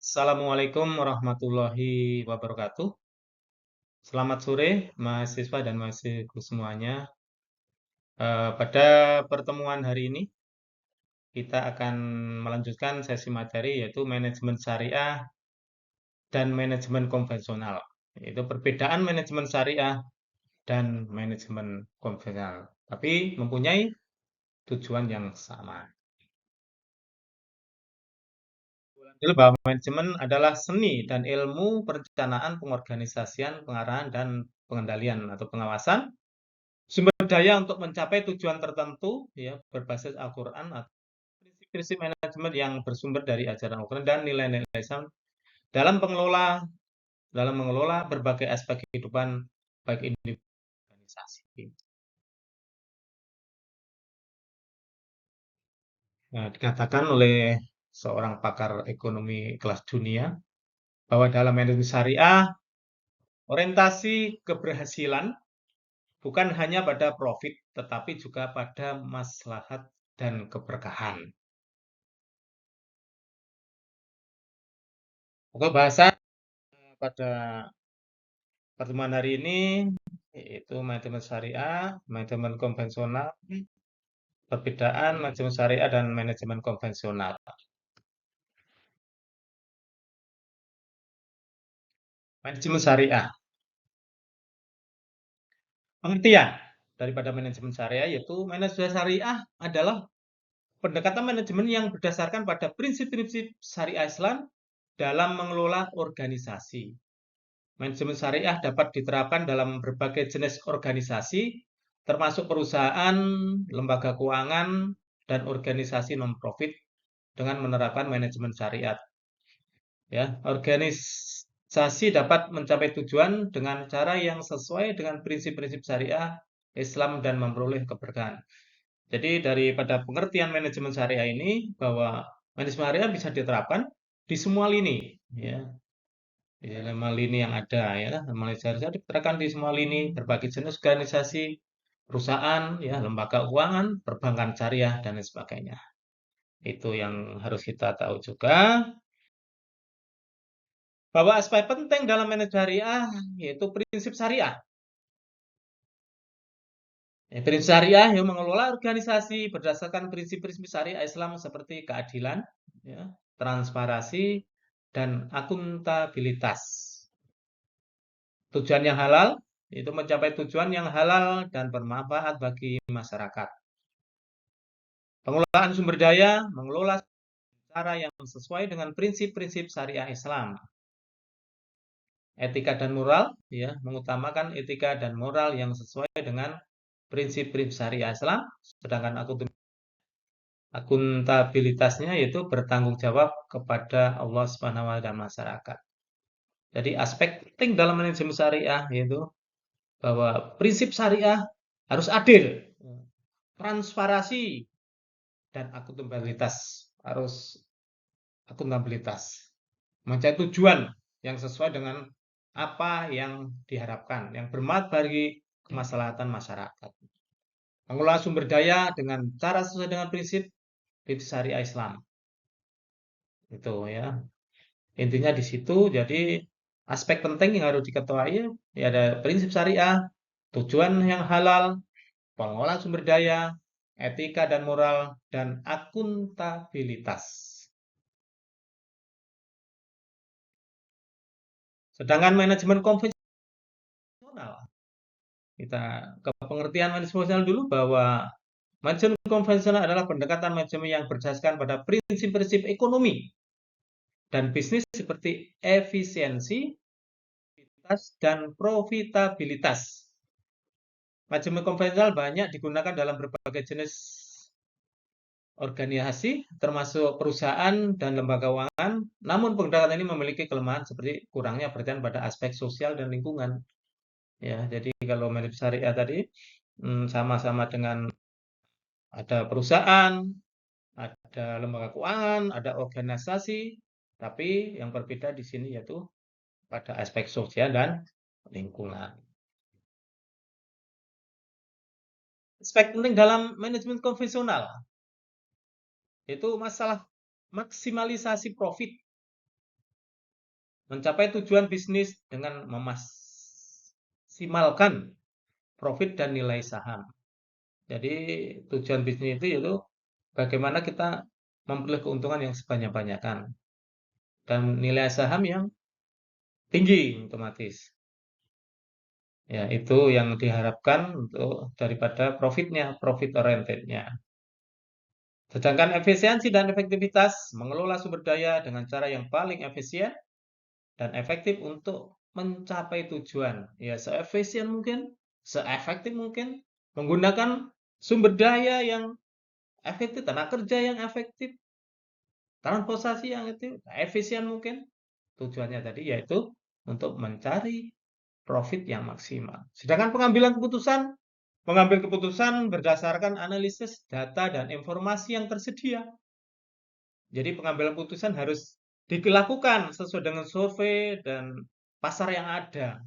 Assalamualaikum warahmatullahi wabarakatuh. Selamat sore, mahasiswa dan mahasiswa semuanya. Pada pertemuan hari ini, kita akan melanjutkan sesi materi yaitu manajemen syariah dan manajemen konvensional. Yaitu perbedaan manajemen syariah dan manajemen konvensional, tapi mempunyai tujuan yang sama. Dulu bahwa manajemen adalah seni dan ilmu perencanaan, pengorganisasian, pengarahan, dan pengendalian atau pengawasan sumber daya untuk mencapai tujuan tertentu ya berbasis Al-Qur'an atau prinsip-prinsip manajemen yang bersumber dari ajaran Al-Qur'an dan nilai-nilai Islam dalam mengelola berbagai aspek kehidupan baik individu dan organisasi. Nah, dikatakan oleh seorang pakar ekonomi kelas dunia bahwa dalam manajemen syariah orientasi keberhasilan bukan hanya pada profit tetapi juga pada maslahat dan keberkahan. Pokok bahasa pada pertemuan hari ini yaitu manajemen syariah, manajemen konvensional, perbedaan manajemen syariah dan manajemen konvensional. Manajemen syariah. Pengertian daripada manajemen syariah yaitu manajemen syariah adalah pendekatan manajemen yang berdasarkan pada prinsip-prinsip syariah Islam dalam mengelola organisasi. Manajemen syariah dapat diterapkan dalam berbagai jenis organisasi, termasuk perusahaan, lembaga keuangan, dan organisasi non-profit dengan menerapkan manajemen syariat. Ya, organisasi dapat mencapai tujuan dengan cara yang sesuai dengan prinsip-prinsip syariah Islam dan memperoleh keberkahan. Jadi daripada pengertian manajemen syariah ini bahwa manajemen syariah bisa diterapkan di semua lini, ya, di semua lini yang ada, ya, manajemen syariah diterapkan di semua lini, berbagai jenis organisasi, perusahaan, ya, lembaga keuangan, perbankan syariah dan lain sebagainya. Itu yang harus kita tahu juga. Bahwa aspek penting dalam manajemen syariah yaitu prinsip syariah. Prinsip syariah yang mengelola organisasi berdasarkan prinsip-prinsip syariah Islam seperti keadilan, ya, transparansi, dan akuntabilitas. Tujuan yang halal itu mencapai tujuan yang halal dan bermanfaat bagi masyarakat. Pengelolaan sumber daya mengelola cara yang sesuai dengan prinsip-prinsip syariah Islam. Etika dan moral, ya, mengutamakan etika dan moral yang sesuai dengan prinsip-prinsip syariah Islam, sedangkan akuntabilitasnya yaitu bertanggung jawab kepada Allah Subhanahu wa taala dan masyarakat. Jadi aspek penting dalam manajemen syariah yaitu bahwa prinsip syariah harus adil, transparansi, dan akuntabilitas. Mencapai tujuan yang sesuai dengan apa yang diharapkan, yang bermanfaat bagi kemaslahatan masyarakat. Mengelola sumber daya dengan cara sesuai dengan prinsip syariah Islam. Itu ya. Intinya di situ. Jadi aspek penting yang harus diketahui ya ada prinsip syariah, tujuan yang halal, pengelolaan sumber daya, etika dan moral, dan akuntabilitas. Sedangkan manajemen konvensional, kita ke pengertian manajemen konvensional dulu bahwa manajemen konvensional adalah pendekatan manajemen yang berdasarkan pada prinsip-prinsip ekonomi dan bisnis seperti efisiensi dan profitabilitas. Manajemen konvensional banyak digunakan dalam berbagai jenis organisasi, termasuk perusahaan dan lembaga keuangan. Namun pendekatan ini memiliki kelemahan seperti kurangnya perhatian pada aspek sosial dan lingkungan. Ya, jadi kalau manajemen syariah tadi sama-sama dengan ada perusahaan, ada lembaga keuangan, ada organisasi, tapi yang berbeda di sini yaitu pada aspek sosial dan lingkungan. Aspek penting dalam manajemen konvensional itu masalah maksimalisasi profit mencapai tujuan bisnis dengan memaksimalkan profit dan nilai saham. Jadi tujuan bisnis itu yaitu bagaimana kita memperoleh keuntungan yang sebanyak-banyakkan dan nilai saham yang tinggi otomatis. Ya, itu yang diharapkan untuk daripada profitnya, profit orientednya. Sedangkan efisiensi dan efektivitas mengelola sumber daya dengan cara yang paling efisien dan efektif untuk mencapai tujuan. Ya, seefisien mungkin, seefektif mungkin, menggunakan sumber daya yang efektif, tenaga kerja yang efektif, transportasi yang efisien mungkin. Tujuannya tadi yaitu untuk mencari profit yang maksimal. Sedangkan mengambil keputusan berdasarkan analisis data dan informasi yang tersedia. Jadi pengambilan keputusan harus dilakukan sesuai dengan survei dan pasar yang ada.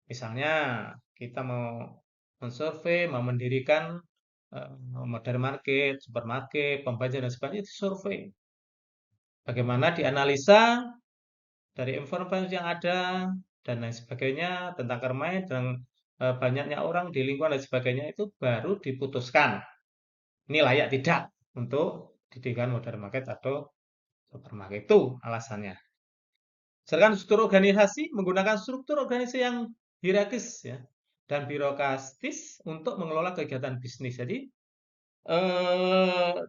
Misalnya kita mau mensurvei, mau mendirikan modern market, supermarket, pembajak dan sebagainya, itu survei. Bagaimana dianalisa dari informasi yang ada dan lain sebagainya tentang keramaian dan banyaknya orang di lingkungan dan sebagainya itu baru diputuskan ini layak tidak untuk didirikan modern market atau supermarket itu alasannya. Sedangkan struktur organisasi menggunakan struktur organisasi yang hierarkis ya dan birokratis untuk mengelola kegiatan bisnis. Jadi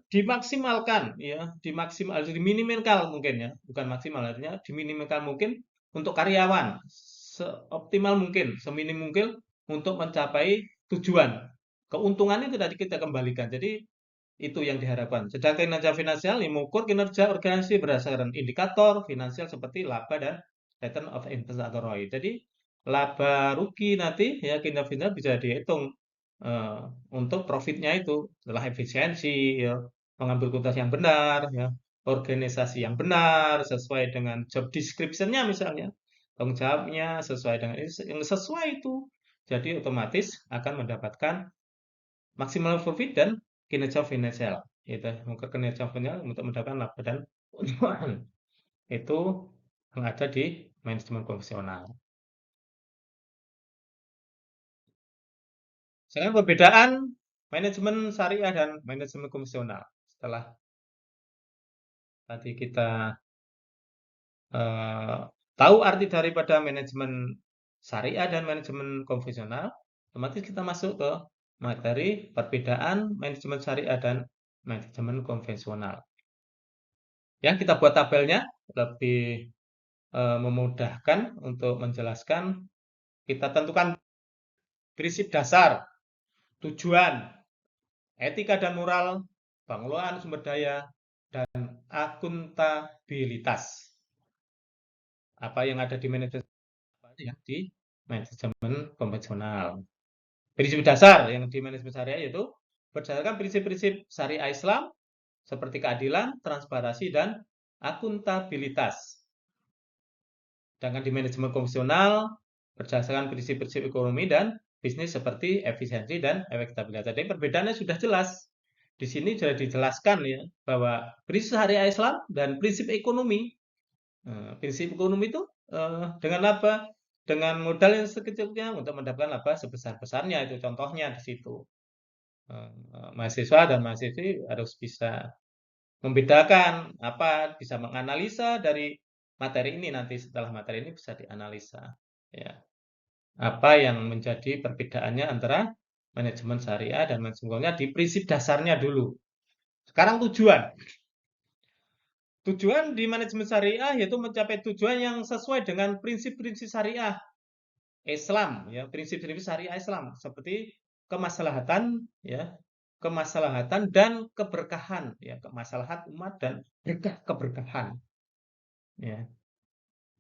dimaksimalkan ya, diminimalkan mungkin ya, bukan maksimal artinya diminimalkan mungkin untuk karyawan seoptimal mungkin, seminim mungkin untuk mencapai tujuan. Keuntungan itu tadi kita kembalikan. Jadi itu yang diharapkan. Sedangkan kinerja finansial mengukur kinerja organisasi berdasarkan indikator finansial seperti laba dan return of investment atau ROI. Jadi laba rugi nanti ya kinerja finansial bisa dihitung eh, untuk profitnya itu setelah efisiensi, ya, mengambil kualitas yang benar, ya, organisasi yang benar sesuai dengan job description-nya misalnya, tanggung jawabnya sesuai dengan yang sesuai itu. Jadi otomatis akan mendapatkan maksimal profit dan kinerja finansial. Itu kinerja finansial untuk mendapatkan laba dan keuntungan. Itu yang ada di manajemen konvensional. Sekarang perbedaan manajemen syariah dan manajemen konvensional. Setelah tadi kita eh, tahu arti daripada manajemen syariah dan manajemen konvensional, otomatis kita masuk ke materi perbedaan manajemen syariah dan manajemen konvensional. Ya, kita buat tabelnya lebih memudahkan untuk menjelaskan. Kita tentukan prinsip dasar, tujuan, etika dan moral, pengelolaan sumber daya, dan akuntabilitas. Apa yang ada di manajemen yang di manajemen konvensional. Prinsip dasar yang di manajemen syariah yaitu berdasarkan prinsip-prinsip syariah Islam seperti keadilan, transparansi, dan akuntabilitas. Sedangkan di manajemen konvensional berdasarkan prinsip-prinsip ekonomi dan bisnis seperti efisiensi dan efektivitas. Jadi perbedaannya sudah jelas. Di sini sudah dijelaskan ya bahwa prinsip syariah Islam dan prinsip ekonomi. Prinsip ekonomi itu dengan apa? Dengan modal yang sekecilnya untuk mendapatkan laba sebesar-besarnya itu contohnya di situ. Mahasiswa dan mahasiswi harus bisa membedakan apa, bisa menganalisa dari materi ini nanti setelah materi ini bisa dianalisa ya. Apa yang menjadi perbedaannya antara manajemen syariah dan manajemen di prinsip dasarnya dulu. Sekarang tujuan. Tujuan di manajemen syariah yaitu mencapai tujuan yang sesuai dengan prinsip-prinsip syariah Islam ya, prinsip-prinsip syariah Islam seperti kemaslahatan ya, kemaslahatan dan keberkahan ya, kemaslahat umat dan berkah keberkahan ya,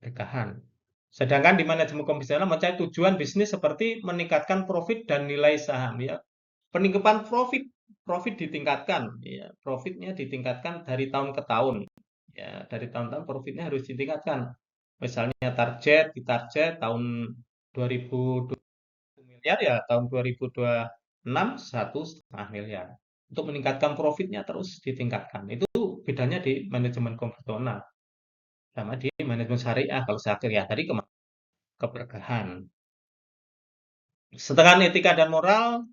berkahan. Sedangkan di manajemen konvensional mencari tujuan bisnis seperti meningkatkan profit dan nilai saham ya. Peningkatan profit ditingkatkan ya, profitnya ditingkatkan dari tahun ke tahun. Ya, dari tahun-tahun profitnya harus ditingkatkan. Misalnya ditarget tahun 2020 miliar ya, tahun 2026 1,5 miliar. Untuk meningkatkan profitnya terus ditingkatkan. Itu bedanya di manajemen konvensional. sama di manajemen syariah kalau saya ya tadi keberkahan. Setengah etika dan moral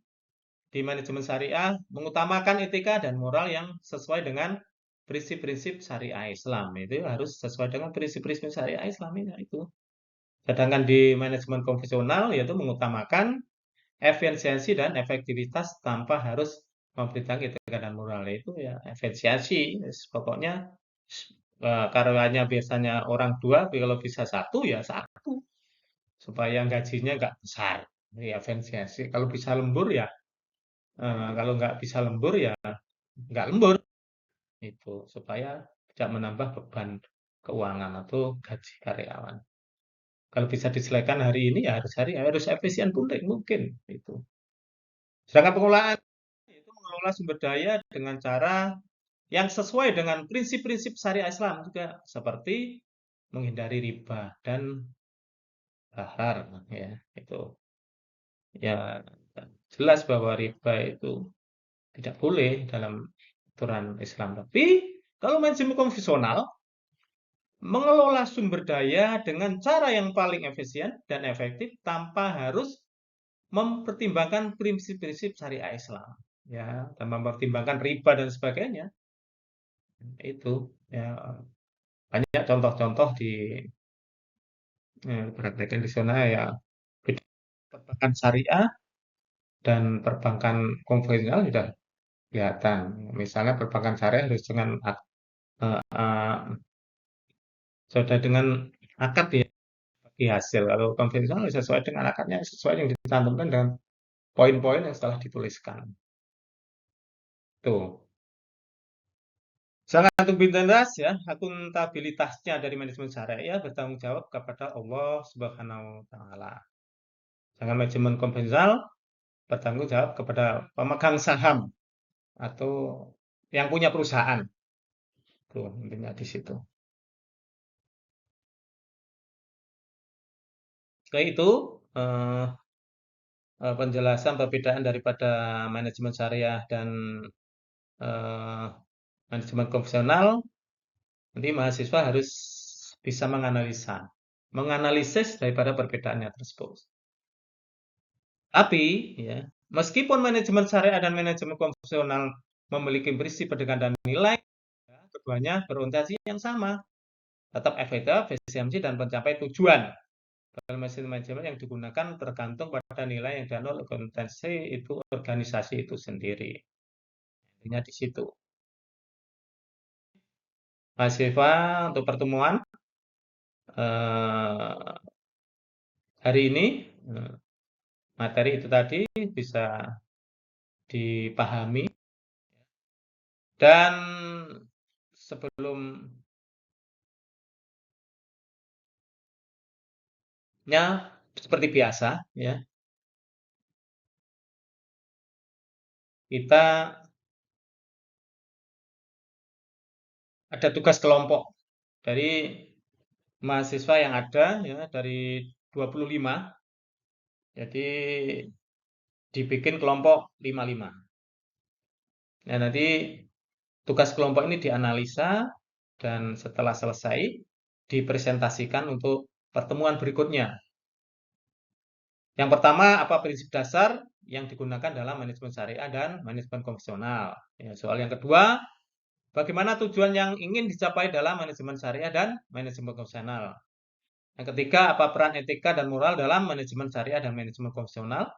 di manajemen syariah mengutamakan etika dan moral yang sesuai dengan prinsip-prinsip syariah Islam. Itu harus sesuai dengan prinsip-prinsip syariah Islam itu. Sedangkan di manajemen konvensional yaitu mengutamakan efisiensi dan efektivitas tanpa harus memperhitungkan etika dan moral. Itu ya efisiensi. Pokoknya karyanya biasanya orang dua, kalau bisa satu ya satu. Supaya gajinya nggak besar. Ya efisiensi. Kalau bisa lembur ya, kalau nggak bisa lembur ya nggak lembur. Itu supaya tidak menambah beban keuangan atau gaji karyawan. Kalau bisa diselesaikan hari ini ya harus efisien pun mungkin itu. Sedangkan pengelolaan itu mengelola sumber daya dengan cara yang sesuai dengan prinsip-prinsip syariah Islam juga seperti menghindari riba dan mahar ya itu ya jelas bahwa riba itu tidak boleh dalam aturan Islam. Tapi kalau manajemen konvensional mengelola sumber daya dengan cara yang paling efisien dan efektif tanpa harus mempertimbangkan prinsip-prinsip syariah Islam ya dan mempertimbangkan riba dan sebagainya itu ya banyak contoh-contoh di praktek di sana ya perbankan syariah dan perbankan konvensional sudah kelihatan misalnya perbankan syariah harus dengan sudah dengan akad ya bagi hasil kalau konvensional sesuai dengan akadnya sesuai yang dicantumkan dengan poin-poin yang setelah dituliskan tuh. Sangat integritas ya, akuntabilitasnya dari manajemen syariah bertanggung jawab kepada Allah Subhanahu wa taala. Sedangkan manajemen konvensional bertanggung jawab kepada pemegang saham atau yang punya perusahaan. Tuh, intinya di situ. Oke, itu eh, penjelasan perbedaan daripada manajemen syariah dan eh, manajemen konvensional. Nanti mahasiswa harus bisa menganalisis daripada perbedaannya tersebut. Tapi, ya, meskipun manajemen syariah dan manajemen konvensional memiliki prinsip pendekatan nilai, ya, keduanya berorientasi yang sama, tetap efektif, efisiensi, dan mencapai tujuan. Dalam manajemen yang digunakan tergantung pada nilai yang dianut organisasi itu organisasi itu sendiri. Intinya di situ. Mahasiswa untuk pertemuan eh, hari ini materi itu tadi bisa dipahami dan sebelumnya seperti biasa ya kita ada tugas kelompok dari mahasiswa yang ada ya dari 25 jadi dibikin kelompok 55. Nah, nanti tugas kelompok ini dianalisa dan setelah selesai dipresentasikan untuk pertemuan berikutnya. Yang pertama, apa prinsip dasar yang digunakan dalam manajemen syariah dan manajemen konvensional. Ya, soal yang kedua, bagaimana tujuan yang ingin dicapai dalam manajemen syariah dan manajemen konvensional. Yang ketiga, apa peran etika dan moral dalam manajemen syariah dan manajemen konvensional.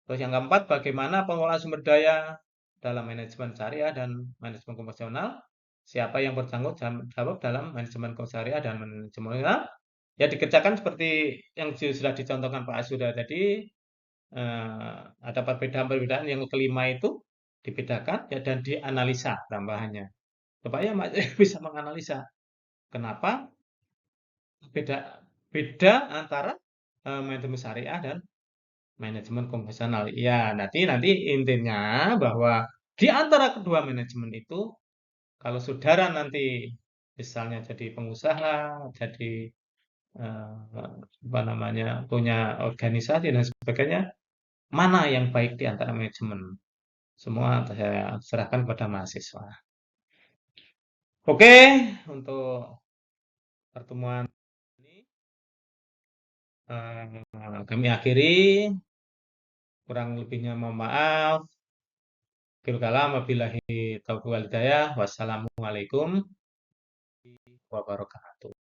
Terus yang keempat, bagaimana pengelolaan sumber daya dalam manajemen syariah dan manajemen konvensional. Siapa yang bertanggung jawab dalam manajemen syariah dan manajemen konvensional. Ya dikerjakan seperti yang sudah dicontohkan Pak Asuda tadi, ada perbedaan-perbedaan yang kelima itu dibedakan ya, dan dianalisa tambahannya. Supaya bisa menganalisa kenapa beda beda antara manajemen syariah dan manajemen konvensional. Ya, nanti nanti intinya bahwa di antara kedua manajemen itu kalau saudara nanti misalnya jadi pengusaha, jadi apa namanya punya organisasi dan sebagainya, mana yang baik di antara manajemen? Semua saya serahkan kepada mahasiswa. Oke, untuk pertemuan ini kami akhiri. Kurang lebihnya mohon maaf. Akhirul kalam, wabillahi taufiq wal hidayah. Wassalamualaikum warahmatullahi wabarakatuh.